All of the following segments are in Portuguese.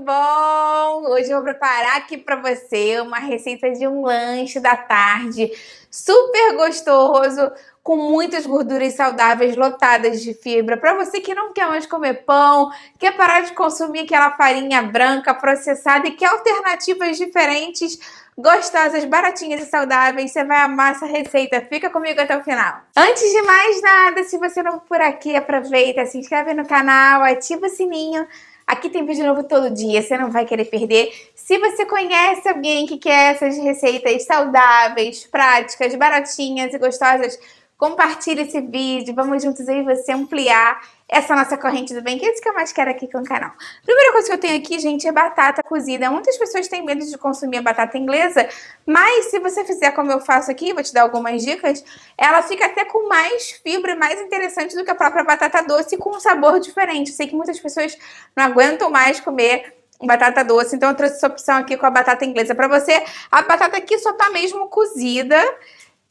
bom? Hoje eu vou preparar aqui para você uma receita de um lanche da tarde super gostoso, com muitas gorduras saudáveis, lotadas de fibra. Para você que não quer mais comer pão, quer parar de consumir aquela farinha branca processada e quer alternativas diferentes, gostosas, baratinhas e saudáveis, você vai amar essa receita. Fica comigo até o final. Antes de mais nada, se você não for por aqui, aproveita, se inscreve no canal, ativa o sininho. Aqui tem vídeo novo todo dia, você não vai querer perder. Se você conhece alguém que quer essas receitas saudáveis, práticas, baratinhas e gostosas, compartilhe esse vídeo. Vamos juntos aí você ampliar essa nossa corrente do bem, que é isso que eu mais quero aqui com o canal. Primeira coisa que eu tenho aqui, gente, é batata cozida. Muitas pessoas têm medo de consumir a batata inglesa, mas se você fizer como eu faço aqui, vou te dar algumas dicas, ela fica até com mais fibra, mais interessante do que a própria batata doce, com um sabor diferente. Eu sei que muitas pessoas não aguentam mais comer batata doce, então eu trouxe essa opção aqui com a batata inglesa pra você. A batata aqui só tá mesmo cozida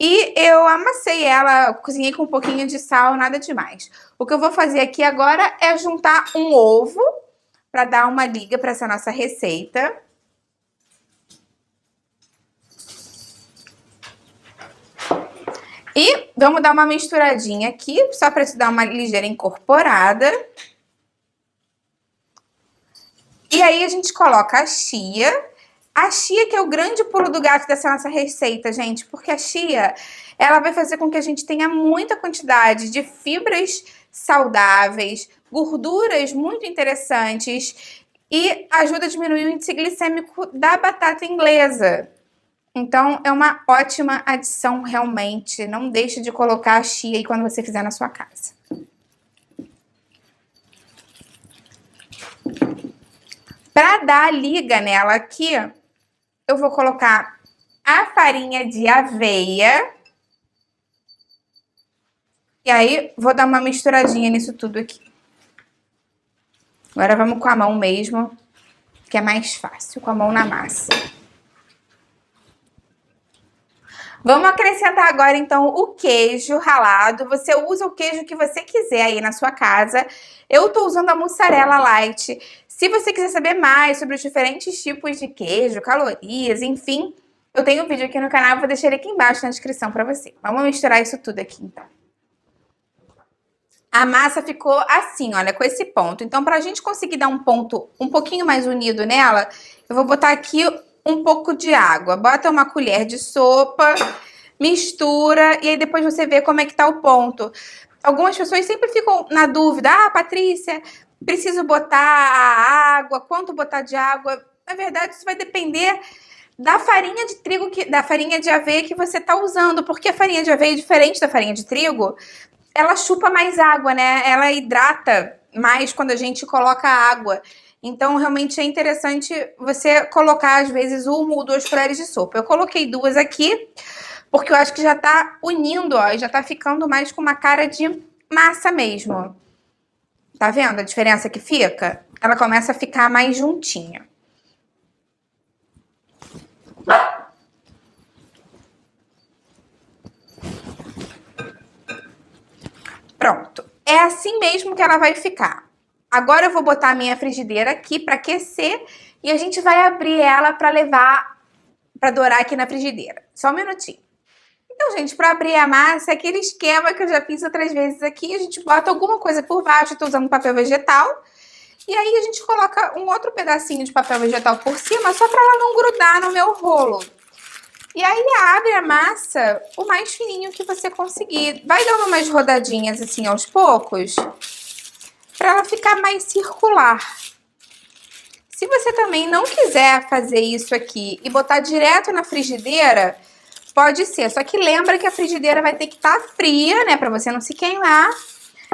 e eu amassei ela, cozinhei com um pouquinho de sal, nada demais. O que eu vou fazer aqui agora é juntar um ovo para dar uma liga para essa nossa receita. E vamos dar uma misturadinha aqui, só para te dar uma ligeira incorporada. E aí a gente coloca a chia. A chia que é o grande pulo do gato dessa nossa receita, gente, porque a chia, ela vai fazer com que a gente tenha muita quantidade de fibras saudáveis, gorduras muito interessantes e ajuda a diminuir o índice glicêmico da batata inglesa. Então, é uma ótima adição realmente. Não deixe de colocar a chia aí quando você fizer na sua casa. Para dar a liga nela aqui, eu vou colocar a farinha de aveia. E aí, vou dar uma misturadinha nisso tudo aqui. Agora vamos com a mão mesmo, que é mais fácil, com a mão na massa. Vamos acrescentar agora, então, o queijo ralado. Você usa o queijo que você quiser aí na sua casa. Eu tô usando a mussarela light. Se você quiser saber mais sobre os diferentes tipos de queijo, calorias, enfim, eu tenho um vídeo aqui no canal, vou deixar ele aqui embaixo na descrição pra você. Vamos misturar isso tudo aqui, então. A massa ficou assim, olha, com esse ponto. Então, pra gente conseguir dar um ponto um pouquinho mais unido nela, eu vou botar aqui um pouco de água. Bota uma colher de sopa, mistura, e aí depois você vê como é que tá o ponto. Algumas pessoas sempre ficam na dúvida, Patrícia, preciso botar a água, quanto botar de água? Na verdade, isso vai depender da farinha de trigo, da farinha de aveia que você tá usando, porque a farinha de aveia é diferente da farinha de trigo, ela chupa mais água, né? Ela hidrata mais quando a gente coloca água. Então, realmente é interessante você colocar, às vezes, 1 ou 2 colheres de sopa. Eu coloquei 2 aqui, porque eu acho que já tá unindo, ó, já tá ficando mais com uma cara de massa mesmo. Tá vendo a diferença que fica? Ela começa a ficar mais juntinha. Pronto. É assim mesmo que ela vai ficar. Agora eu vou botar a minha frigideira aqui para aquecer e a gente vai abrir ela para levar para dourar aqui na frigideira. Só um minutinho. Então, gente, para abrir a massa, é aquele esquema que eu já fiz outras vezes aqui, a gente bota alguma coisa por baixo, eu tô usando papel vegetal, e aí a gente coloca um outro pedacinho de papel vegetal por cima, só para ela não grudar no meu rolo. E aí abre a massa o mais fininho que você conseguir. Vai dando umas rodadinhas assim aos poucos, para ela ficar mais circular. Se você também não quiser fazer isso aqui e botar direto na frigideira, pode ser. Só que lembra que a frigideira vai ter que estar fria, né, para você não se queimar.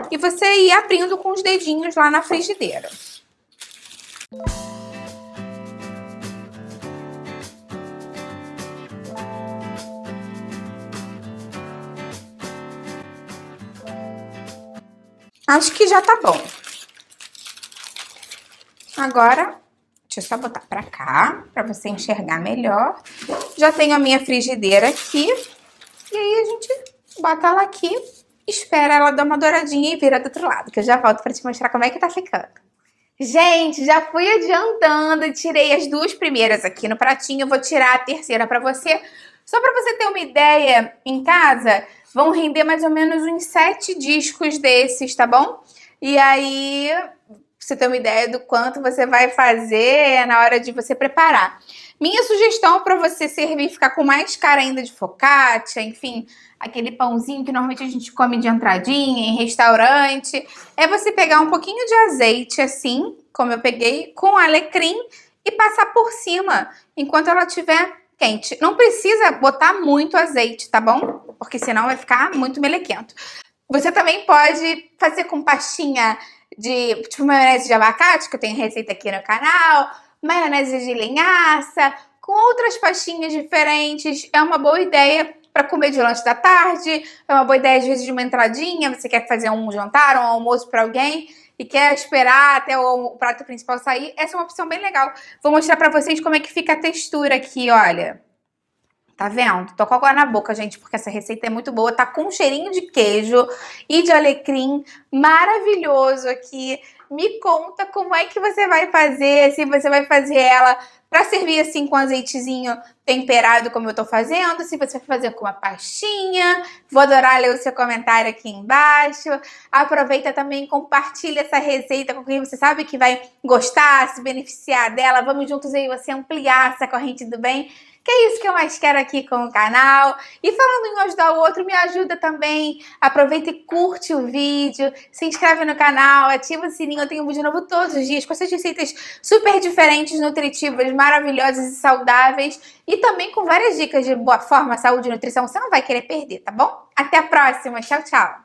E você ir abrindo com os dedinhos lá na frigideira. Acho que já tá bom. Agora, deixa eu só botar pra cá, pra você enxergar melhor. Já tenho a minha frigideira aqui. E aí a gente bota ela aqui, espera ela dar uma douradinha e vira do outro lado, que eu já volto pra te mostrar como é que tá ficando. Gente, já fui adiantando, tirei as 2 primeiras aqui no pratinho, vou tirar a terceira pra você. Só pra você ter uma ideia, em casa vão render mais ou menos uns 7 discos desses, tá bom? E aí, pra você ter uma ideia do quanto você vai fazer na hora de você preparar. Minha sugestão para você servir e ficar com mais cara ainda de focaccia, enfim, aquele pãozinho que normalmente a gente come de entradinha em restaurante, é você pegar um pouquinho de azeite assim, como eu peguei, com alecrim e passar por cima enquanto ela estiver quente. Não precisa botar muito azeite, tá bom? Porque senão vai ficar muito melequento. Você também pode fazer com pastinha de, tipo, maionese de abacate, que eu tenho receita aqui no canal, maionese de linhaça, com outras pastinhas diferentes. É uma boa ideia para comer de lanche da tarde, é uma boa ideia às vezes de uma entradinha, você quer fazer um jantar, um almoço para alguém e quer esperar até o prato principal sair. Essa é uma opção bem legal. Vou mostrar para vocês como é que fica a textura aqui, olha. Tá vendo? Tô com água na boca, gente, porque essa receita é muito boa. Tá com um cheirinho de queijo e de alecrim maravilhoso aqui. Me conta como é que você vai fazer, se você vai fazer ela pra servir assim com azeitezinho temperado como eu tô fazendo, se você vai fazer com uma pastinha. Vou adorar ler o seu comentário aqui embaixo. Aproveita também e compartilha essa receita com quem você sabe que vai gostar, se beneficiar dela. Vamos juntos aí você ampliar essa corrente do bem. Que é isso que eu mais quero aqui com o canal. E falando em um ajudar o outro, me ajuda também. Aproveita e curte o vídeo, se inscreve no canal, ativa o sininho. Eu tenho vídeo novo todos os dias com essas receitas super diferentes, nutritivas, maravilhosas e saudáveis. E também com várias dicas de boa forma, saúde e nutrição. Você não vai querer perder, tá bom? Até a próxima. Tchau, tchau.